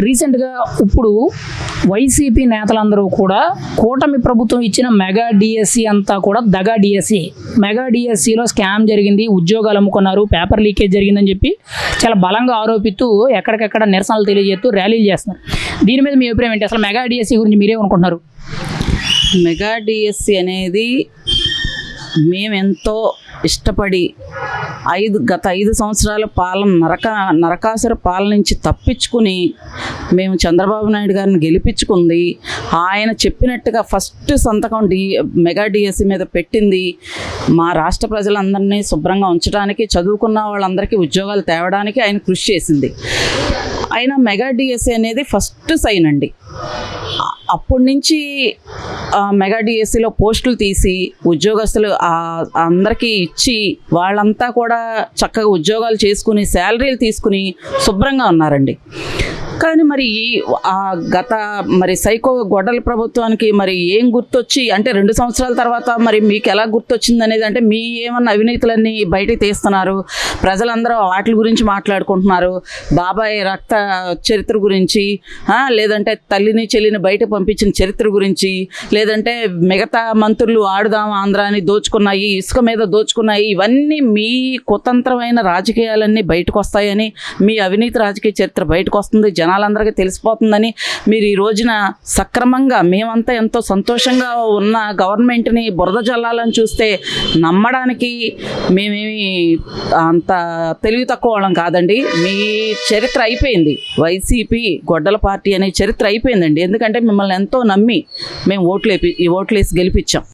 రీసెంట్గా ఇప్పుడు వైసీపీ నేతలందరూ కూడా కూటమి ప్రభుత్వం ఇచ్చిన మెగా డిఎస్సి అంతా కూడా దగా డిఎస్సి, మెగా డిఎస్సిలో స్కామ్ జరిగింది, ఉద్యోగాలు అమ్ముకున్నారు, పేపర్ లీకేజ్ జరిగిందని చెప్పి చాలా బలంగా ఆరోపిస్తూ ఎక్కడికెక్కడ నిరసనలు తెలియజేస్తూ ర్యాలీలు చేస్తున్నారు. దీని మీద మీ అభిప్రాయం ఏంటి? అసలు మెగా డిఎస్సి గురించి మీరేమనుకుంటున్నారు? మెగా డిఎస్సి అనేది మేమెంతో ఇష్టపడి గత 5 సంవత్సరాల నరకాసుర పాలన నుంచి తప్పించుకుని మేము చంద్రబాబు నాయుడు గారిని గెలిపించుకుంది, ఆయన చెప్పినట్టుగా ఫస్ట్ సంతకం మెగా డిఎస్సి మీద పెట్టింది మా రాష్ట్ర ప్రజలందరినీ శుభ్రంగా ఉంచడానికి, చదువుకున్న వాళ్ళందరికీ ఉద్యోగాలు తేవడానికి ఆయన కృషి చేసింది. ఆయన మెగా డిఎస్సి అనేది ఫస్ట్ సైన్ అండి. అప్పటి నుంచి మెగా డిఎస్సిలో పోస్టులు తీసి ఉద్యోగస్తులు అందరికీ ఇచ్చి వాళ్ళంతా కూడా చక్కగా ఉద్యోగాలు చేసుకుని శాలరీలు తీసుకుని శుభ్రంగా ఉన్నారండి. కానీ మరి గత సైకో గొడ్డల ప్రభుత్వానికి ఏం గుర్తొచ్చి, అంటే 2 సంవత్సరాల తర్వాత మీకు ఎలా గుర్తొచ్చింది అనేది, అంటే మీ ఏమన్నా అవినీతులన్నీ బయటకు తీస్తున్నారు, ప్రజలందరూ వాటి గురించి మాట్లాడుకుంటున్నారు, బాబాయ్ రక్త చరిత్ర గురించి, లేదంటే తల్లిని చెల్లిని బయట పంపించిన చరిత్ర గురించి, లేదంటే మిగతా మంత్రులు ఆడుదాం ఆంధ్రాని దోచుకున్నాయి, ఇసుక మీద దోచుకున్నాయి, ఇవన్నీ మీ కుతంత్రమైన రాజకీయాలన్నీ బయటకు వస్తాయని, మీ అవినీతి రాజకీయ చరిత్ర బయటకు వస్తుంది, జనాలందరికీ తెలిసిపోతుందని మీరు ఈ రోజున సక్రమంగా మేమంతా ఎంతో సంతోషంగా ఉన్న గవర్నమెంట్ని బురద జల్లాలని చూస్తే నమ్మడానికి మేమేమి అంత తెలివి తక్కువ వాళ్ళం కాదండి. మీ చరిత్ర అయిపోయింది. వైసీపీ గొడ్డల పార్టీ అనే చరిత్ర అయిపోయిందండి. ఎందుకంటే మిమ్మల్ని ఎంతో నమ్మి మేము ఓట్లేసి గెలిపించాం.